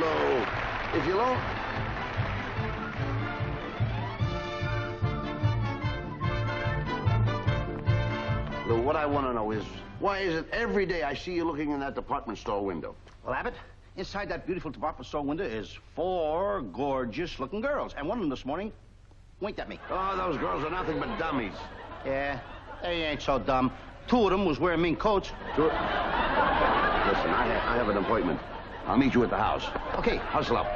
Lou. If you don't... Lou, what I want to know is, why is it every day I see you looking in that department store window? Well, Abbott, inside that beautiful department store window is 4 gorgeous-looking girls. And one of them this morning winked at me. Oh, those girls are nothing but dummies. Yeah, they ain't so dumb. 2 of them was wearing mean coats. Sure. Listen, I have an appointment. I'll meet you at the house. Okay. Hustle up.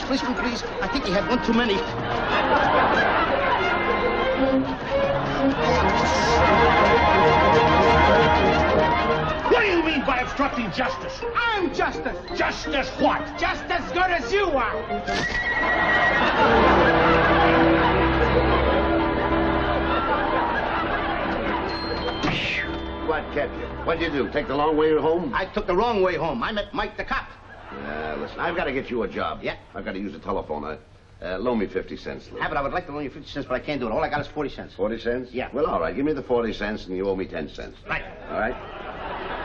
Policeman, please. I think he had one too many. What do you mean by obstructing justice? I'm justice. Justice what? Just as good as you are. What kept you? What'd you do? Take the long way home? I took the wrong way home. I met Mike the cop. Listen, I've got to get you a job. Yeah? I've got to use the telephone. Loan me 50 cents, Lou. Abbott, I would like to loan you 50 cents, but I can't do it. All I got is 40 cents. 40 cents? Yeah. Well, all right. Give me the 40 cents, and you owe me 10 cents. Right. All right?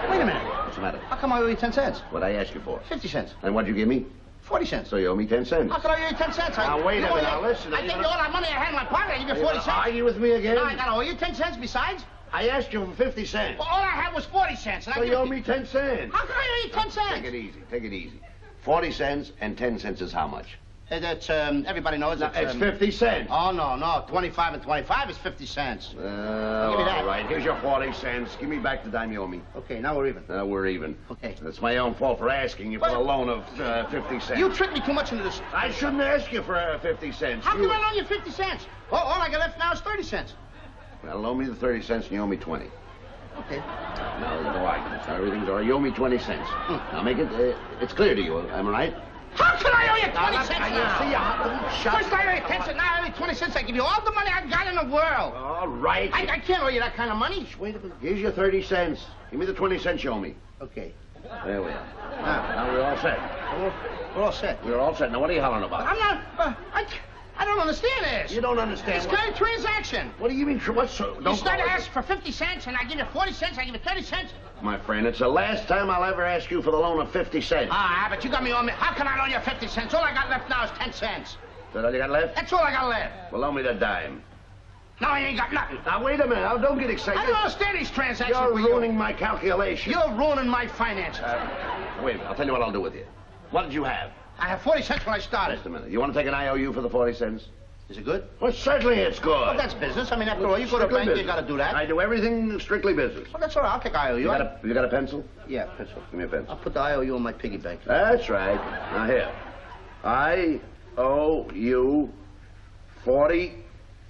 Wait a minute. What's the matter? How come I owe you 10 cents? What'd I ask you for? 50 cents. And what'd you give me? 40 cents. So you owe me 10 cents. How could I owe you 10 cents? Now, wait a minute. Now, listen. I think all that money I had in my pocket, I give you 40 cents. Argue with me again? Now I gotta owe you 10 cents besides? I asked you for 50 cents. Well, all I had was 40 cents. And So I you give owe me 10 cents. How can I owe you 10 cents? Take it easy. Take it easy. 40 cents and 10 cents is how much? That's, everybody knows It's 50 cents. Oh, no. 25 and 25 is 50 cents. Give me that. All right, here's your 40 cents. Give me back the dime you owe me. Okay, now we're even. We're even. Okay. That's my own fault for asking you for a loan of 50 cents. You tricked me too much into this. I shouldn't ask you for 50 cents. How can I loan you 50 cents? Oh, all I got left now is 30 cents. Well, loan me the 30 cents and you owe me 20. Okay. No, there's no arguments. Everything's all right. You owe me 20 cents. Now make it, it's clear to you, am I right? How can I owe you 20 cents now? Shut First I owe you 10 cents, now I owe you 20 cents. I give you all the money I've got in the world. All right. I can't owe you that kind of money. Wait a minute. Here's your 30 cents. Give me the 20 cents you owe me. Okay. There we are. Now we're all set. We're all set. We're all set. Now what are you hollering about? I'm not... I don't understand this. You don't understand. It's what... kind of transaction. What do you mean? What's so? You start to ask for 50 cents, and I give you 40 cents, I give you 30 cents. My friend, it's the last time I'll ever ask you for the loan of 50 cents. But you got me on me. How can I loan you 50 cents? All I got left now is 10 cents. Is that all you got left? That's all I got left. Well, loan me that dime. No, I ain't got nothing. Now, wait a minute. Now, don't get excited. I don't understand these transactions. You're with ruining my calculation. You're ruining my finances. Wait a minute. I'll tell you what I'll do with you. What did you have? I have 40 cents when I started. Just a minute. You want to take an IOU for the 40 cents? Is it good? Well, certainly it's good. Well, that's business. I mean, after all, you go to a Strictly bank, business. you got to do that. I do everything strictly business. Well, that's all right. I'll take IOU. You got a pencil? Yeah, pencil. Give me a pencil. I'll put the IOU in my piggy bank. That's right. Now, here. I owe you 40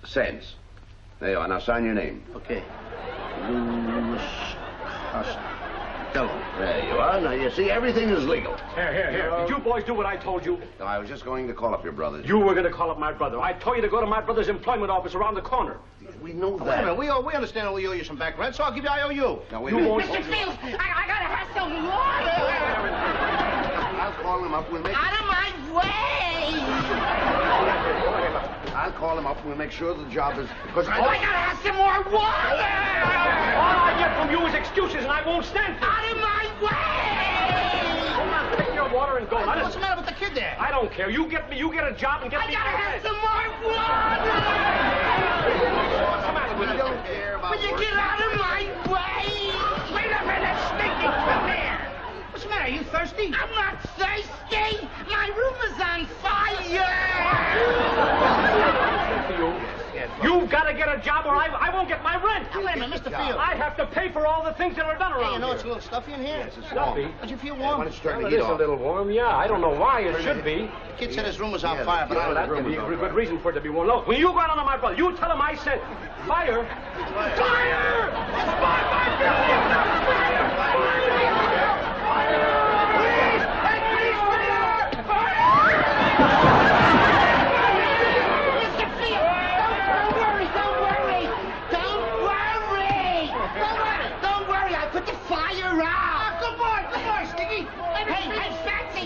cents. There you are. Now, sign your name. Okay. Louis Costello. There you are. Now, you see, everything is legal. Here. Did you boys do what I told you? No, I was just going to call up your brother. You were going to call up my brother. I told you to go to my brother's employment office around the corner. We know Wait a that. minute. We understand we owe you some back rent, so I'll give you IOU. Now, wait You a minute. won't- Mr. Fields, I gotta have some water. I'll call him up. We'll make... Out of my way. I'll call him up and we'll make sure the job is... Because I gotta have some more water. All I get from you is excuses, and I won't stand for it. Out of my way. Come on, take your water and go. What's the matter with the kid there? I don't care. You get a job and get I me gotta my have rent. some more water. What's the matter with I you? don't care about... Will you get out of my way? Wait a minute, Sneaky, come here. What's the matter? Are you thirsty? I'm not thirsty. My room is on fire. You've got to get a job or I won't get my rent. Now, wait a minute, Mr. Field. I have to pay for all the things that are done Hey, around you know here. it's a little stuffy in here. Yes, it's warm. Stuffy? Don't you feel Why warm? don't you turn Well, the it heat is a off? little warm, yeah. I don't know why it should be. The kid said his room was on Yeah, fire, but yeah, I Well, don't that know. could be a good reason for it to be warm. Look, when you go out on my brother, you tell him I said, fire! Fire! Mr. Fields, don't worry. Don't worry. I'll put the fire out. Good boy, Sneaky. Hey, Fatsy.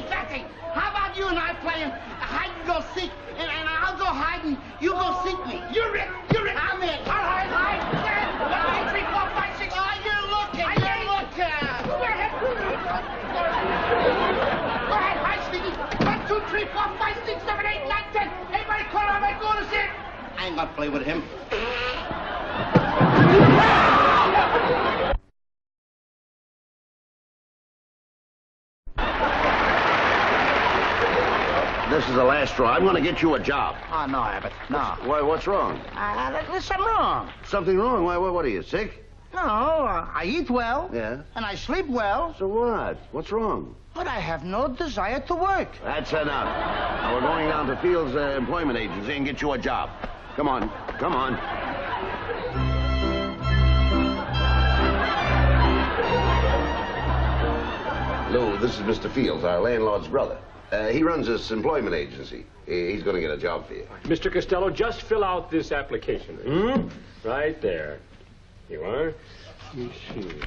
How about you and I playing hide and go seek, and I'll go hide and you go seek me. You're in. I'm in. All right, hide. 1, 2, 3, 4, 5, 6. Oh, you're looking. Go ahead, hide, Sneaky. 1, 2, 3, 4, 5, 6, 7, 8, 9, 10. Everybody call out my go to sit. I ain't gonna play with him. This is the last straw. I'm going to get you a job. Oh, no, Abbott. No. Why, what's wrong? There's something wrong. Something wrong? Why, what are you, sick? No, I eat well. Yeah. And I sleep well. So what? What's wrong? But I have no desire to work. That's enough. Now, we're going down to Fields Employment Agency and get you a job. Come on. Lou, this is Mr. Fields, our landlord's brother. He runs this employment agency. He's going to get a job for you. Mr. Costello, just fill out this application. Right there. You are. Let me see.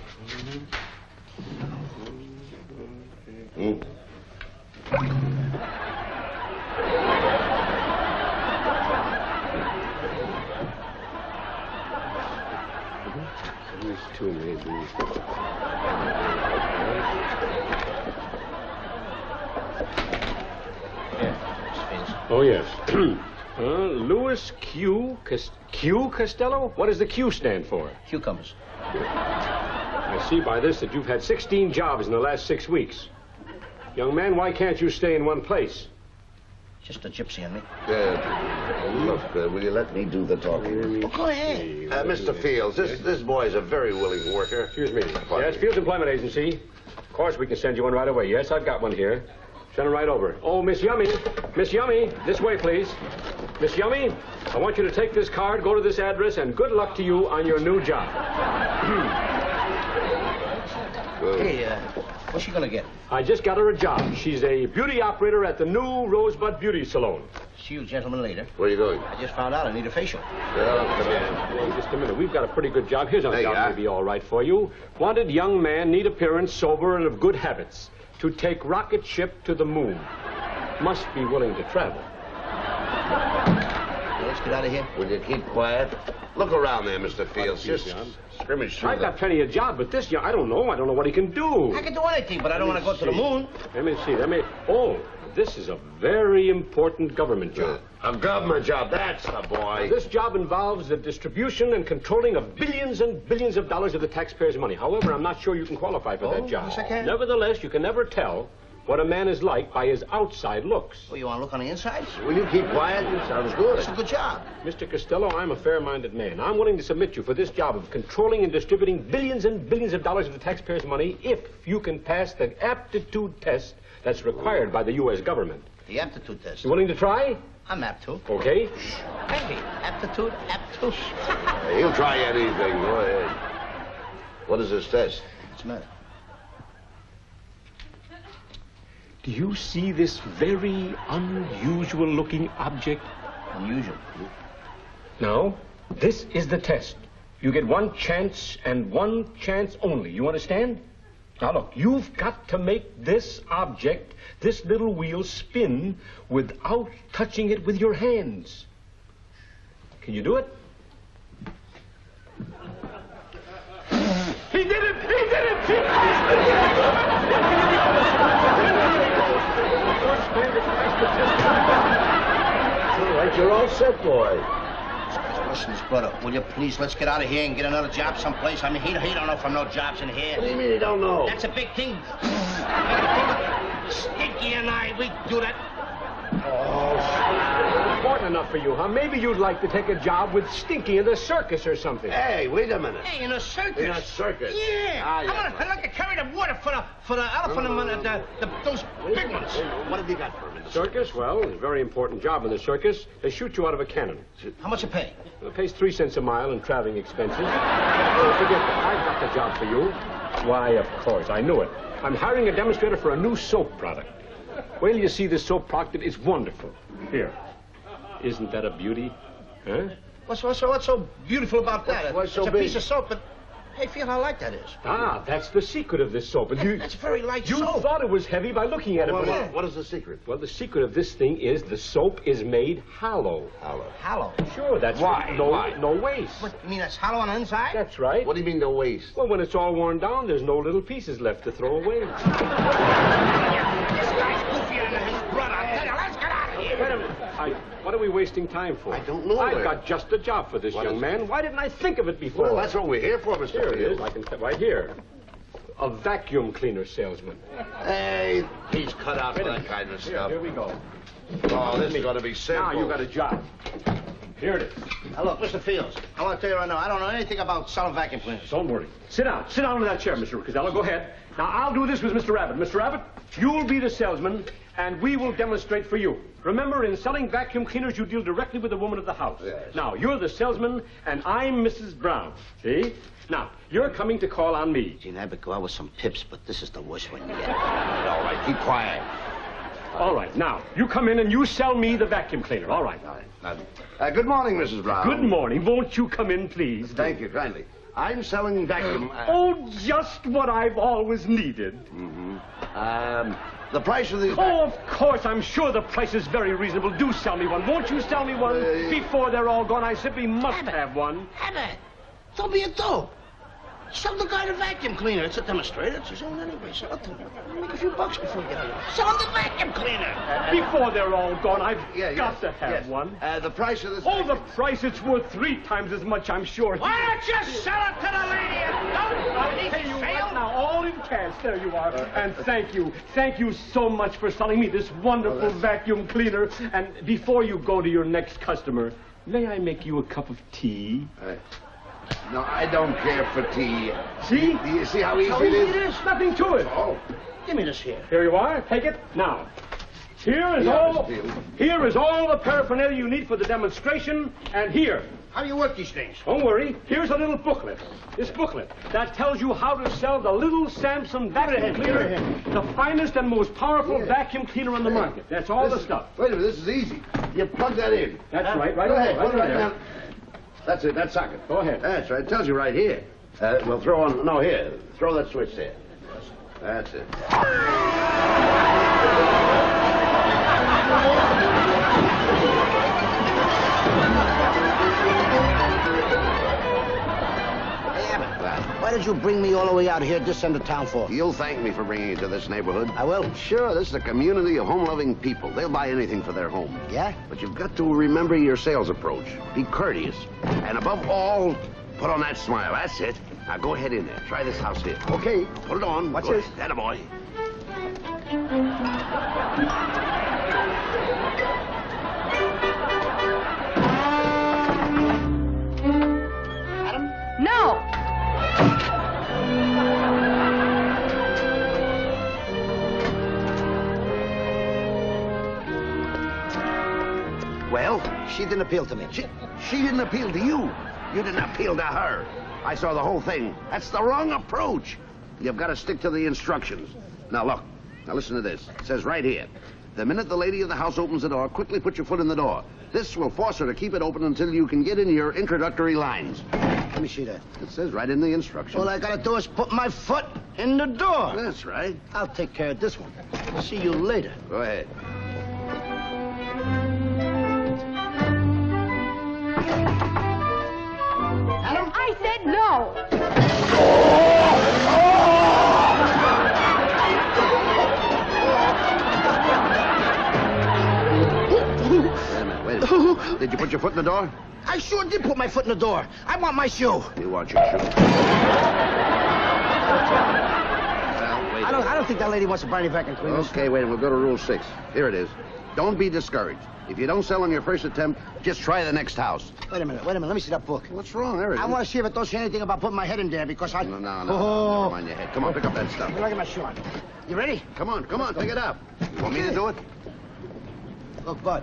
These two, maybe. Oh, yes. Louis Q. Q. Costello? What does the Q stand for? Cucumbers. I see by this that you've had 16 jobs in the last 6 weeks. Young man, why can't you stay in one place? Just a gypsy and me. Look, will you let me do the talking? Well, go ahead. Mr. Fields, this boy's a very willing worker. Excuse me. Yes, Fields Employment Agency. Of course, we can send you one right away. Yes, I've got one here. Send it right over. Oh, Miss Yummy. Miss Yummy, this way, please. Miss Yummy, I want you to take this card, go to this address, and good luck to you on your new job. Hey, what's she gonna get? I just got her a job. She's a beauty operator at the new Rosebud Beauty Salon. See you gentlemen later. Where are you going? I just found out I need a facial. Well, come here. Well, just a minute. We've got a pretty good job. Here's a There you job are. may be all right for you. Wanted young man, neat appearance, sober, and of good habits. To take rocket ship to the moon. Must be willing to travel. Well, let's get out of here. Will you keep quiet? Look around there, Mr. Fields. Just scrimmage through I've got plenty of job, but this, I don't know. I don't know what he can do. I can do anything, but I don't want to go to the moon. Let me see. Oh, this is a very important government job. A government job, that's the boy. This job involves the distribution and controlling of billions and billions of dollars of the taxpayers' money. However, I'm not sure you can qualify for that job. Yes, I can. Nevertheless, you can never tell what a man is like by his outside looks. Well, you want to look on the inside? Will you keep quiet? It sounds good. It's a good job. Mr. Costello, I'm a fair-minded man. I'm willing to submit you for this job of controlling and distributing billions and billions of dollars of the taxpayers' money if you can pass the aptitude test that's required by the U.S. government. The aptitude test. You willing to try? I'm apt to. Okay. Maybe. Aptitude, aptitude. He'll try anything. Go ahead. What is this test? What's the matter? Do you see this very unusual-looking object? Unusual. Now, this is the test. You get one chance and one chance only. You understand? Now, look, you've got to make this object, this little wheel, spin without touching it with your hands. Can you do it? He did it! He did it! He All right, you're all set, boy. Listen, brother, will you please, let's get out of here and get another job someplace. I mean, he don't know if I'm no jobs in here. What do you mean you don't know? That's a big thing. Stinky and I, we do that. important enough for you, huh? Maybe you'd like to take a job with Stinky in the circus or something. Hey, wait a minute. Hey, in a circus. In a circus? Yeah. Ah, I'm yeah, gonna, I'd like to carry the water for the elephant and those big ones. What have you got for him in the Circus? Well, it's a very important job in the circus. They shoot you out of a cannon. How much you pay? It pays 3 cents a mile in traveling expenses. Oh, forget that. I've got the job for you. Why, of course, I knew it. I'm hiring a demonstrator for a new soap product. Wait till you see this soap product. It's wonderful. Here. Isn't that a beauty? Huh? What's so beautiful about that? What's so it's a big? piece of soap, but hey, feel how light that is. Ah, that's the secret of this soap. And That's very light you soap. thought it was heavy by looking at it, but What is the secret? well, the secret of this thing is the soap is made hollow. Hollow. Sure, that's Why? no Why? no waste. What, you mean that's hollow on the inside? That's right. What do you mean the waste? Well, when it's all worn down, there's no little pieces left to throw away. This guy's goofier than his brother. I tell you, let's get out of here. Wait a minute. What are we wasting time for? I don't know. I've got just a job for this What young is man. Why didn't I think of it before? Well, that's what we're here for, Mr. Here it Field. is. I can right here. A vacuum cleaner salesman. Hey, he's cut out for that kind of stuff. Here we go. Oh, this is going to be simple. Now you got a job. Here it is. Now, look, Mr. Fields, I want to tell you right now, I don't know anything about selling vacuum cleaners. Don't worry. Sit down. Sit down in that chair, Mr. Costello. Go ahead. Now, I'll do this with Mr. Rabbit. Mr. Rabbit, you'll be the salesman, and we will demonstrate for you. Remember, in selling vacuum cleaners, you deal directly with the woman of the house. Yes. Now, you're the salesman, and I'm Mrs. Brown. See? Now, you're coming to call on me. Gene, I could go out with some pips, but this is the worst one yet. All right, keep quiet. All right, now, you come in and you sell me the vacuum cleaner. All right. Good morning, Mrs. Brown. Good morning. Won't you come in, please? Thank you, kindly. I'm selling vacuum... Oh, just what I've always needed. the price of these... Oh, of course. I'm sure the price is very reasonable. Do sell me one. Won't you sell me one before they're all gone? I simply must have one. Abbott, don't be a dope. Sell the guy the vacuum cleaner. It's a demonstrator. It's his own anyway. Sell it to him. Make a few bucks before you get out of here. Sell him the vacuum cleaner. Before they're all gone, I've Yeah, got yes, to have yes. one. The price of this... Oh, the price, it's worth 3 times as much, I'm sure. Why don't you sell it to the lady and don't I'll pay you right now, all in cash. There you are. And thank you. Thank you so much for selling me this wonderful vacuum cleaner. And before you go to your next customer, may I make you a cup of tea? No, I don't care for tea. See? Do you see how easy How it easy is? it is. Nothing to it. Oh. Give me this here. Here you are. Take it. Now, here is all the paraphernalia you need for the demonstration. And here, How do you work these things? don't worry, here's a little booklet. This booklet that tells you how to sell the little Samson vacuum cleaner, the finest and most powerful vacuum cleaner on the market. That's all the stuff. Wait a minute, this is easy. You plug that in. That's right. Right Go ahead. right Put it right there. down. That's it, that socket. Go ahead. That's right. It tells you right here. We'll throw on... No, here. Throw that switch there. That's it. Hey, Abbott, why did you bring me all the way out here this end of town for? You'll thank me for bringing you to this neighborhood. I will. Sure, this is a community of home-loving people. They'll buy anything for their home. Yeah? But you've got to remember your sales approach. Be courteous. And above all, put on that smile. That's it. Now go ahead in there. Try this house here. Okay, put it on. Watch Go this. ahead. Attaboy. No! Well, She didn't appeal to me. she didn't appeal to you. You didn't appeal to her. I saw the whole thing. That's the wrong approach. You've got to stick to the instructions. Now, look. Now, listen to this. It says right here. The minute the lady of the house opens the door, quickly put your foot in the door. This will force her to keep it open until you can get in your introductory lines. Let me see that. It says right in the instructions. All I gotta do is put my foot in the door. That's right. I'll take care of this one. See you later. Go ahead. I said no! Wait a minute. Did you put your foot in the door? I sure did put my foot in the door. I want my shoe. You want your shoe? Well, wait. I don't think that lady wants to buy any vacuum cleaners. Okay, wait. We'll go to Rule 6. Here it is. Don't be discouraged. If you don't sell on your first attempt, just try the next house. Wait a minute. Let me see that book. What's wrong? There it is. I want to see if it don't say anything about putting my head in there because I... No, Oh. never mind your head. Come on, pick up that stuff. Look at my shoe on. You ready? Come on, pick it up. You want me to do it? Look, Bud.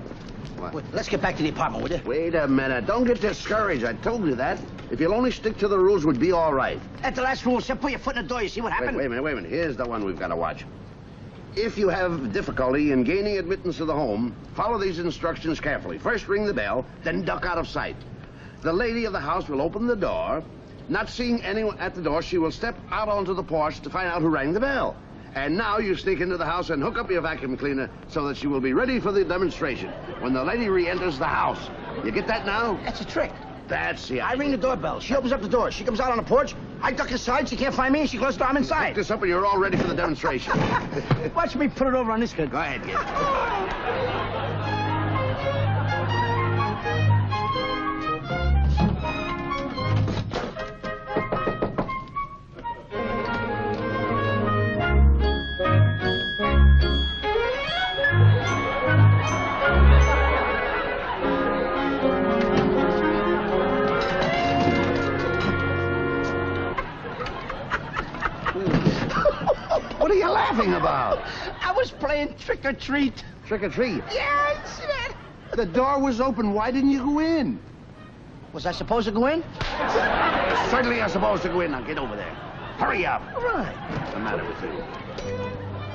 What? Wait, let's get back to the apartment, will you? Wait a minute. Don't get discouraged. I told you that. If you'll only stick to the rules, we'd be all right. At the last rule, said put your foot in the door. You see what happened? Wait a minute. Here's the one we've got to watch. If you have difficulty in gaining admittance to the home, follow these instructions carefully. First, ring the bell, then duck out of sight. The lady of the house will open the door. Not seeing anyone at the door, she will step out onto the porch to find out who rang the bell. And now you sneak into the house and hook up your vacuum cleaner so that she will be ready for the demonstration when the lady re-enters the house. You get that now? That's a trick. That's the I idea. ring the doorbell. She opens up the door. She comes out on the porch. I duck inside. She can't find me, and she closes the door. I'm Hook inside. this up and you're all ready for the demonstration. Watch me put it over on this kid. Go ahead, kid. What are you laughing about? I was playing trick or treat. Trick or treat. Yeah, I see that. The door was open. Why didn't you go in? Was I supposed to go in? Certainly you're supposed to go in. Now get over there. Hurry up. All right. What's the matter with you?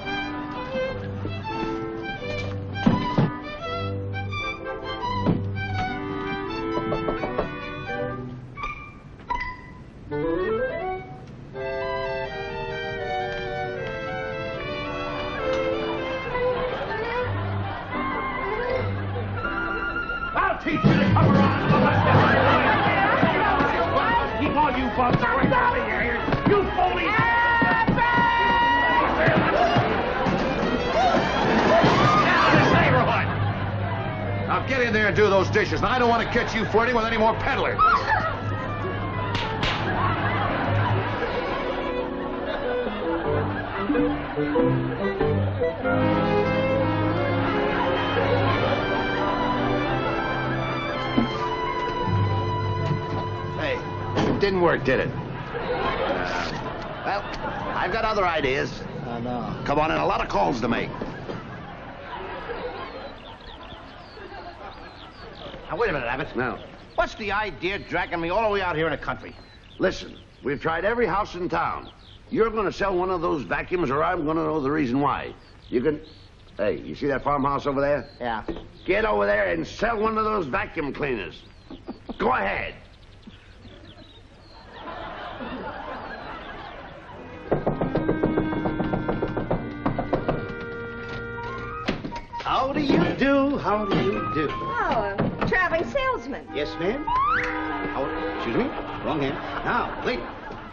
I'll teach you to come around. Keep all you bums away from me. Now get in there and do those dishes. Now, I don't want to catch you flirting with any more peddlers. Hey, it didn't work, did it? Well, I've got other ideas. No. Come on in, a lot of calls to make. Now, wait a minute, Abbott. Now, What's the idea of dragging me all the way out here in the country? listen, we've tried every house in town. You're going to sell one of those vacuums, or I'm going to know the reason why. You can... Hey, you see that farmhouse over there? Yeah. Get over there and sell one of those vacuum cleaners. Go ahead. How do you do? How do you do? Oh, a traveling salesman. Yes, ma'am? Excuse me? Wrong hand. Now, lady,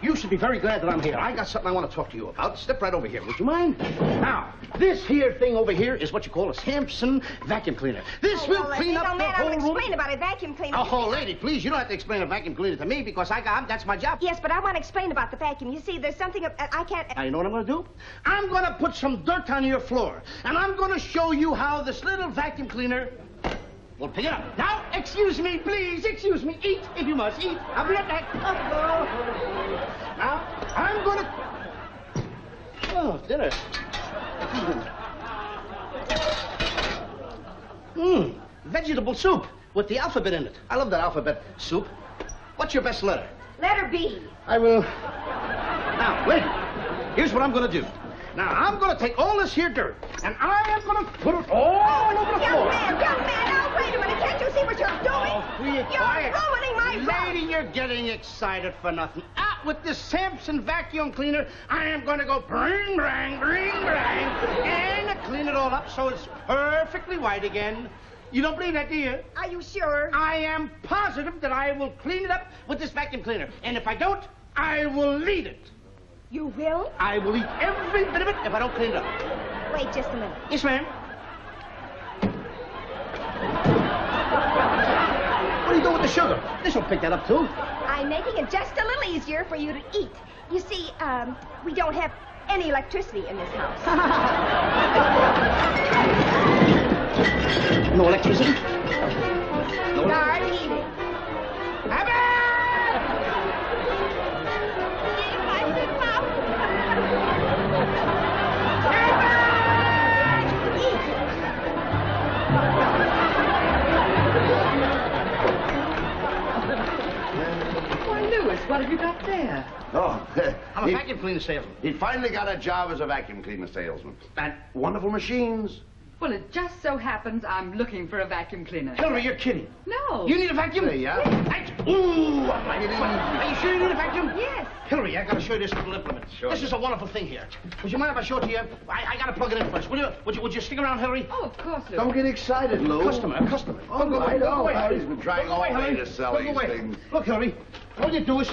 you should be very glad that I'm here. I got something I want to talk to you about. Step right over here, would you mind? Now, this here thing over here is what you call a Samson vacuum cleaner. This will clean up the man, whole I'll room. explain about a vacuum cleaner. Oh, lady, please, you don't have to explain a vacuum cleaner to me because that's my job. Yes, but I want to explain about the vacuum. You see, there's something I can't... Now, you know what I'm going to do? I'm going to put some dirt on your floor, and I'm going to show you how this little vacuum cleaner will pick it up. Now, excuse me, please, excuse me. Eat, if you must. Eat. I'll be right back. Now, I'm going to... Oh, dinner. Vegetable soup with the alphabet in it. I love that alphabet soup. What's your best letter? Letter B. I will... Now, wait. Here's what I'm going to do. Now, I'm going to take all this here dirt, and I am going to put it all over the floor. Young man, now, wait a minute. Can't you see what you're doing? Oh, be You're quiet. ruining my Lady, you're getting excited for nothing. Out with this Samson vacuum cleaner. I am going to go bring, and clean it all up so it's perfectly white again. You don't believe that, do you? Are you sure? I am positive that I will clean it up with this vacuum cleaner. And if I don't, I will leave it. You will? I will eat every bit of it if I don't clean it up. Wait just a minute. Yes, ma'am. What are you doing with the sugar? This will pick that up, too. I'm making it just a little easier for you to eat. You see, we don't have any electricity in this house. No electricity? Start eating. Why, Louis, what have you got there? Oh, I'm a vacuum cleaner salesman. he finally got a job as a vacuum cleaner salesman. And wonderful machines. Well, it just so happens I'm looking for a vacuum cleaner. Hillary, you're kidding. No. You need a vacuum? Yeah. Ooh! Are you sure you need a vacuum? Yes. Hillary, I gotta show you this little implement. Sure. This is a wonderful thing here. Would you mind if I show it to you? I gotta plug it in first. Would you stick around, Hillary? Oh, of course, Louis. Don't get excited, Lou. Customer. Oh, Go away, I know. Hillary. He's been trying all day to sell Go these away. things. Look, Hillary, all you do is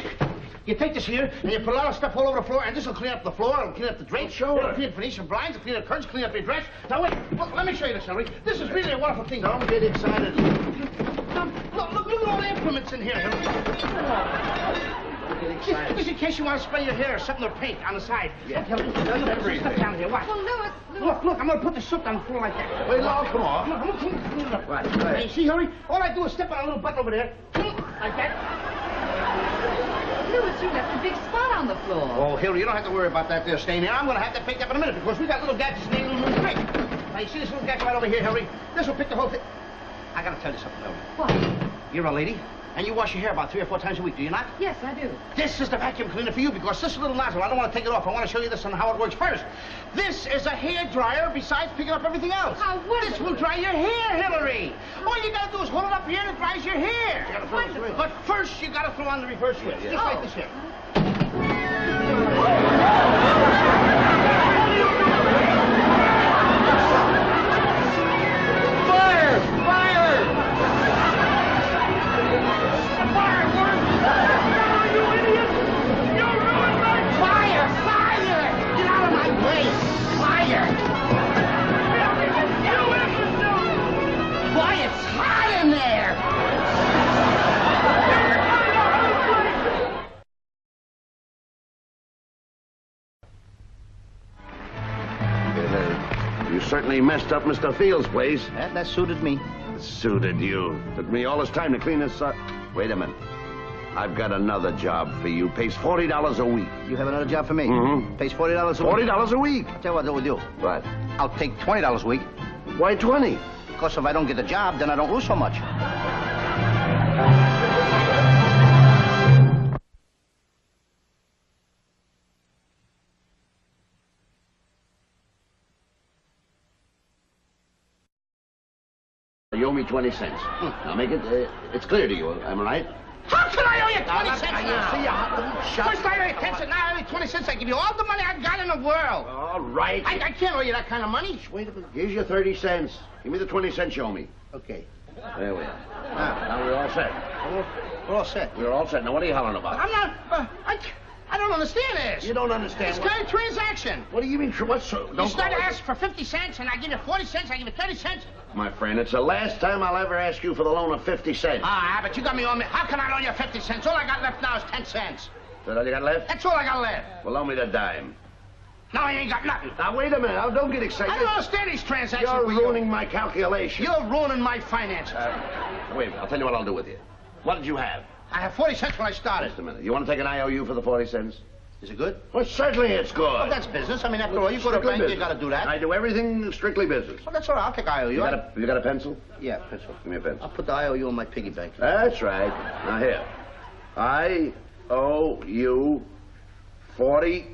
you take this here and you put a lot of stuff all over the floor, and this will clean up the floor, it'll clean up the drapes, Sure. it'll clean up Venetian blinds, it'll clean up curtains, clean up your dress. Now wait, look, let me show you this, Hillary. This is really a wonderful thing. Don't get excited, Lou. Look at all the implements in here, Hillary. Don't get excited. Just in case you want to spray your hair or something or paint on the side. Yeah. Look, Hillary, look, Everything. stuff down here. Watch. Well, Louis, Look, I'm going to put the soap on the floor like that. Wait, Lou, come on. I'm going to clean it up. Right, go ahead. You see, Hillary? All I do is step on a little button over there, like that. Louis, you left a big spot on the floor. Oh, Hillary, you don't have to worry about that there stain here. I'm going to have that picked up in a minute because we got little gadgets in the little trick. Now, you see this little gadget right over here, Hillary? This will pick the whole thing. I got to tell you something, Hillary. What? You're a lady, and you wash your hair about 3 or 4 times a week, do you not? Yes, I do. This is the vacuum cleaner for you because this little nozzle, I don't want to take it off. I want to show you this and how it works first. This is a hair dryer besides picking up everything else. How wonderful. This will dry your hair, Hillary. All you got to do is hold it up here and it dries your hair. Wonderful. But first, you got to throw on the reverse switch, just like this here. Why, it's hot! certainly messed up Mr. Field's place. That suited me. It suited you. Took me all this time to clean this up. Wait a minute. I've got another job for you. Pays $40 a week. You have another job for me? Mm-hmm. Pays $40 a week? $40 a week. I'll tell you what I'll do with you. What? I'll take $20 a week. Why 20? Because if I don't get the job, then I don't lose so much. You owe me 20 cents. Now make it, it's clear to you, am I right? How can I owe you 20 cents I now? see you. First I owe you 10 cents, now I owe you 20 cents. I give you all the money I've got in the world. All right. I can't owe you that kind of money. Wait a minute. Here's your 30 cents. Give me the 20 cents you owe me. Okay. There we are. Now we're all set. We're all set. We're all set. Now what are you hollering about? I'm not, I don't understand this. You don't understand. It's kind of transaction. What do you mean? What's so? You start to ask for 50 cents, and I give you 40 cents, I give you 30 cents. My friend, it's the last time I'll ever ask you for the loan of 50 cents. Ah, but you got me on me. How can I loan you 50 cents? All I got left now is 10 cents. Is that all you got left? That's all I got left. Well, loan me the dime. Now I ain't got nothing. Now, wait a minute. Now, don't get excited. I don't understand these transactions. You're with you. ruining my calculation. You're ruining my finances. Wait, I'll tell you what I'll do with you. What did you have? I have 40 cents when I started. Just a minute. You want to take an IOU for the 40 cents? Is it good? Well, certainly it's good. Well, that's business. I mean, after all, you go to a Strictly bank, you business. got to do that. I do everything strictly business. Well, that's all right. I'll take IOU. You got a pencil? Yeah, pencil. Give me a pencil. I'll put the IOU in my piggy bank. That's right. Now, here. I owe you 40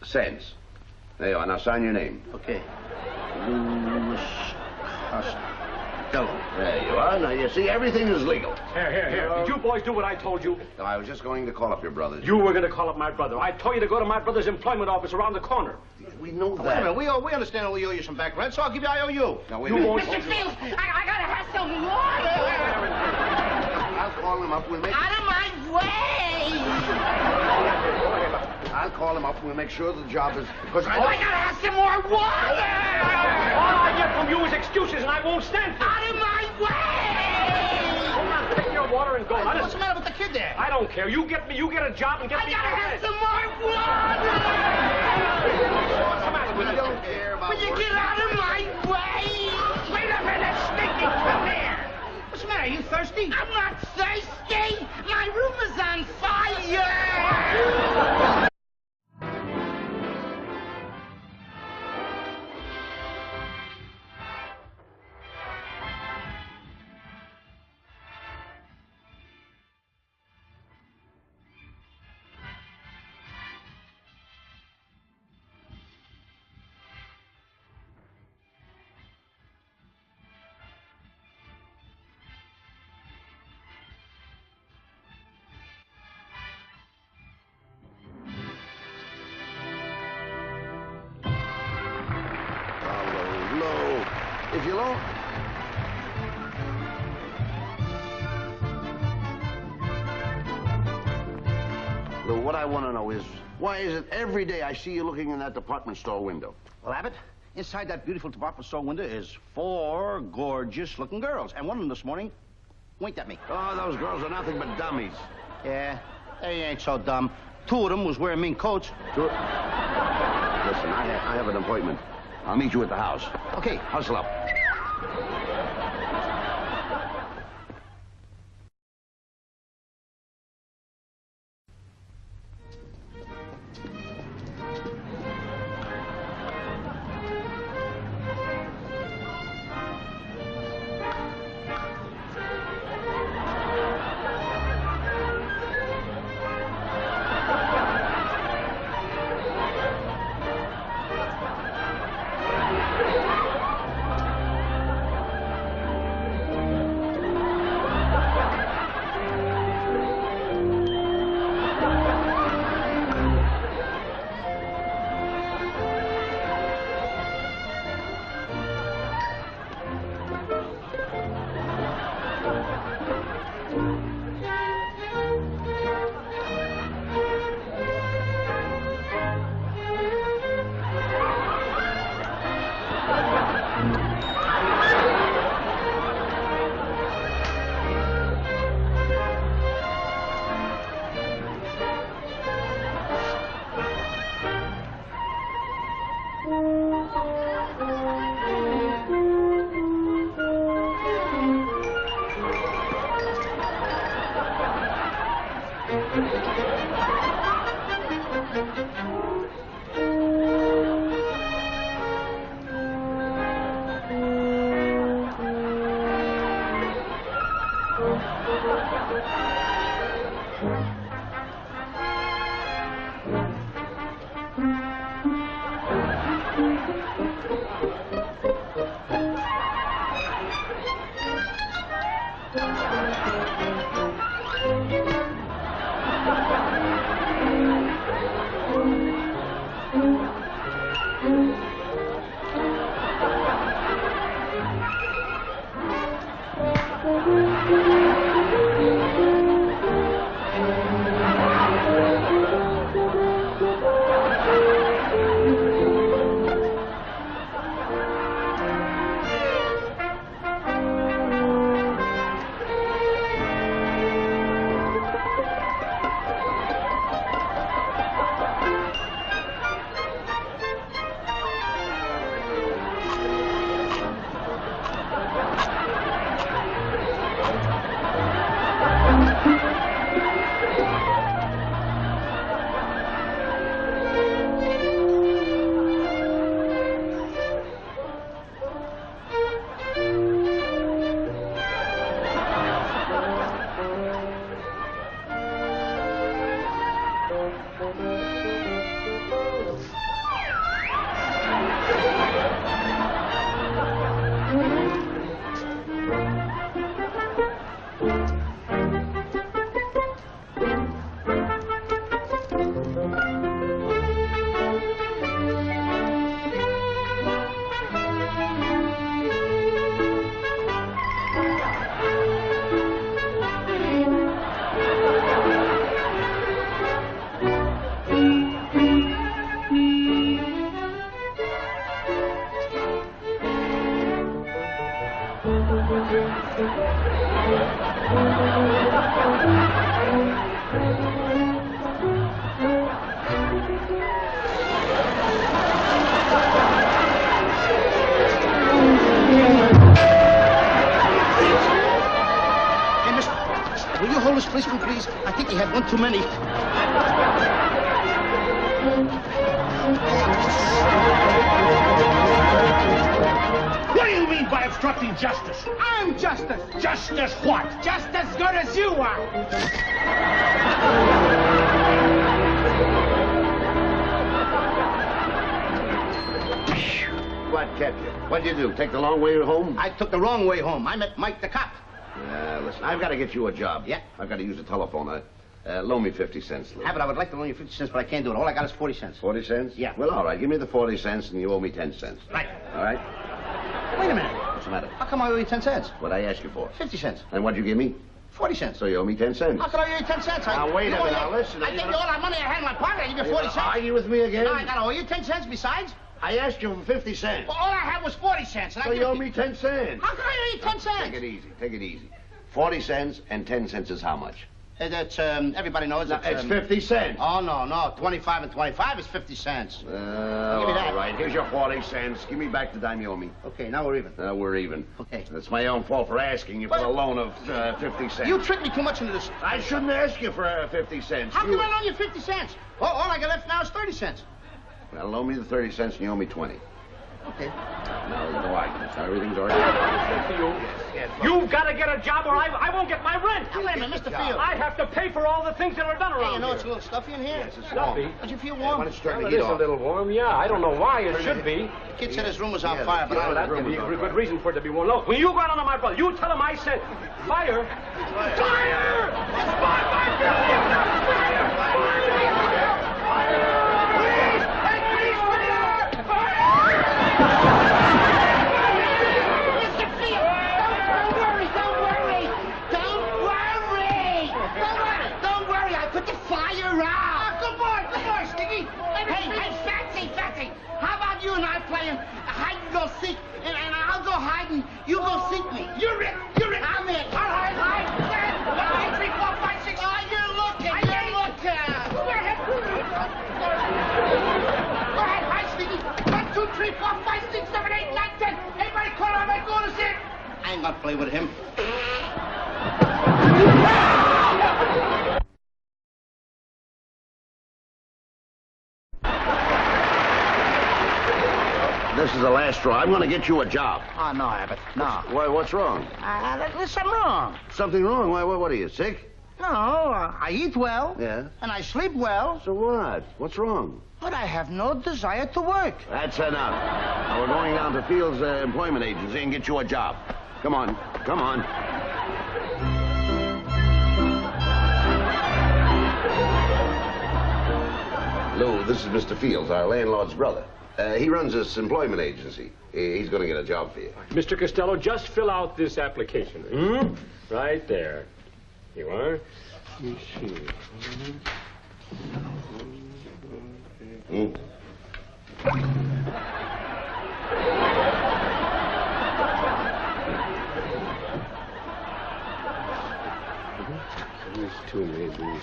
cents. There you are. Now, sign your name. Okay. Louis Costello. There you are. Now, you see, everything is legal. Here. Did you boys do what I told you? No, I was just going to call up your brothers. You were going to call up my brother. I told you to go to my brother's employment office around the corner. We know Wait a that. minute. We understand we owe you some back rent, so I'll give you IOU. Now, wait You a minute. won't. Mr. Fields, I got to have some water. I'll call him up. We'll make... Out of my way. I'll call him up. We'll make sure the job is... Because I got to have some more water. All I get from you is excuses, and I won't stand for it. Out of my way. Hold on, take your water and go. What's the matter with the kid there? I don't care. You get a job and get I me... gotta have some more water! What's the matter with I you? don't care about... Will you get out of my way? Wait a minute, Sneaky, come here. What's the matter, are you thirsty? I'm not thirsty! My room is on fire! Low. If you low... Lou, what I want to know is, why is it every day I see you looking in that department store window? Well, Abbott, inside that beautiful department store window is 4 gorgeous-looking girls. And one of them this morning winked at me. Oh, those girls are nothing but dummies. Yeah, they ain't so dumb. 2 of them was wearing mean coats. Listen, I have an appointment. I'll meet you at the house. Okay. Hustle up. Will you hold this policeman, please? I think he had one too many. What do you mean by obstructing justice? I'm justice. Justice what? Just as good as you are. What kept you? What'd you do? Take the long way home? I took the wrong way home. I met Mike the cop. Listen, I've got to get you a job. Yeah? I've got to use the telephone. Loan me 50 cents, Lou. But I would like to loan you 50 cents, but I can't do it. All I got is 40 cents. 40 cents? Yeah. Well, all right. Give me the 40 cents, and you owe me 10 cents. Right. All right? Wait a minute. What's the matter? How come I owe you 10 cents? What'd I ask you for? 50 cents. And what'd you give me? 40 cents. So you owe me 10 cents. How could I owe you 10 cents? Now, wait a minute. Now, listen. I gave you all that money I had in my pocket. I give you 40 cents. Argue with me again? Now I got to owe you 10 cents besides? I asked you for 50 cents. Well, all I had was 40 cents. And So you owe me 10 cents. How can I owe you 10 cents? Take it easy. Take it easy. 40 cents and 10 cents is how much? That's, everybody knows It's 50 cents. Oh, no. 25 and 25 is 50 cents. Give me that. All right, here's your 40 cents. Give me back the dime you owe me. Okay, now we're even. We're even. Okay. That's my own fault for asking you for a loan of 50 cents. You tricked me too much into this. I shouldn't ask you for 50 cents. How can I loan you 50 cents? All I got left now is 30 cents. Well, loan me the 30 cents and you owe me 20. Okay. No, there's no arguments. Everything's all right. Yes, you've got to get a job or I won't get my rent. Hey, wait a minute, Mr. Field. I have to pay for all the things that are done around Hey, you know here. it's a little stuffy in here. Yes, it's Stuffy? warm. Don't you feel Why warm? don't you turn Well, the it heat is a off? little warm, yeah. I don't know why it should be. The kid said his room was on Yeah, fire, but yeah, I That room could be is a on good fire. reason for it to be warm. Look, when you go out on my brother, you tell him I said, fire! Fire! Mr. Field, don't worry. Don't worry. I put the fire out. Good boy, Sticky. Hey, Fatsy. How about you and I playing hide and go seek, and I'll go hide and you go seek me. You're it. I'm it. All right, hide. 1, 2, 3, 4, 5, 6. Oh, you're looking. Go ahead, hide, Sticky. 1, 2, 3, 4, 5, 6, 7, 8, 9, 10. Everybody call out. I'm going to sit. I ain't gonna play with him. this is the last straw. I'm going to get you a job. Oh, no, Abbott, no. Why, what's wrong? There's something wrong. Something wrong? Why, what are you, sick? No, I eat well. Yeah. And I sleep well. So what? What's wrong? But I have no desire to work. That's enough. Now, we're going down to Fields Employment Agency and get you a job. Come on. Come on. Lou, this is Mr. Fields, our landlord's brother. He runs this employment agency. He's going to get a job for you. Mr. Costello, just fill out this application. Right there. You are. Let me see. These two, maybe.